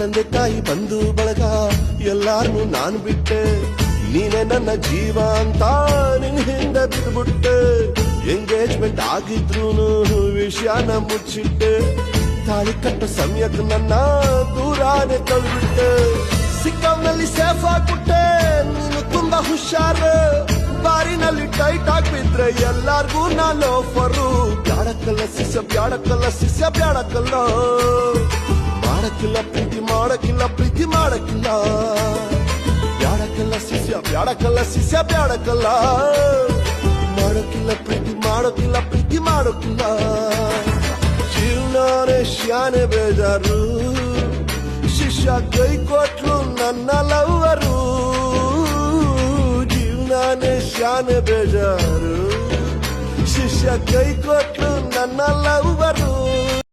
ತಂದೆ ತಾಯಿ ಬಂಧು ಬಳಗ ಎಲ್ಲಾರನು ನಾನು ಬಿಟ್ಟೆ, ನೀನೆ ನನ್ನ ಜೀವ ಅಂತ ನಿನ್ ಹಿಂದೆ ಬಿದ್ಬಿಟ್ಟೆ. ಎಂಗೇಜ್ಮೆಂಟ್ ಆಗಿದ್ರೂನು ವಿಷಯನ ಮುಚ್ಚಿಟ್ಟೆ, ತಾಳಿ ಕಟ್ಟ ಸಮಯಕ್ಕೆ ನನ್ನ ದೂರಾನೆ ತಳ್ಳಿಬಿಟ್ಟೆ. ಸಿಕ್ಕವ್ನಲ್ಲಿ ಸೇಫ್ ಆಗ್ಬಿಟ್ಟೆ, ನೀನು ತುಂಬಾ ಹುಷಾರು, ಬಾರಿನಲ್ಲಿ ಟೈಟ್ ಆಗ್ಬಿಟ್ರೆ ಎಲ್ಲಾರ್ಗೂ ನಾ ಲೋಫರು. ಬ್ಯಾಡಕ್ಕಲ್ಲ ಶಿಷ್ಯ ಬ್ಯಾಡಕ್ಕಲ್ಲ ಶಿಷ್ಯ ಬ್ಯಾಡಕ್ಕಲ್ಲ, ಮಾಡಕ್ಕಿಲ್ಲ ಪ್ರೀತಿ ಮಾಡಕ್ಕಿಲ್ಲ ಪ್ರೀತಿ ಮಾಡಕ್ಕಿಲ್ಲ. ಬ್ಯಾಡಕ್ಕಲ್ಲ ಶಿಷ್ಯ ಬ್ಯಾಡಕ್ಕಲ್ಲ ಶಿಷ್ಯ ಬ್ಯಾಡಕ್ಕಲ್ಲ, ಮಾಡೋಕ್ಕಿಲ್ಲ ಪ್ರೀತಿ ಮಾಡೋಕ್ಕಿಲ್ಲ ಪ್ರೀತಿ ಮಾಡೋಕ್ಕಿಲ್ಲ. ಜೀವನಾನೇ ಶಾನೆ ಬೇಜಾರು, ಶಿಷ್ಯ ಕೈ ಕೊಟ್ರು ನನ್ನ ಲವ್ವರು. ಜೀವನಾನೇ ಶಾನೆ ಬೇಜಾರು, ಶಿಷ್ಯ ಕೈ ಕೊಟ್ರು ನನ್ನ ಲವ್ವರು.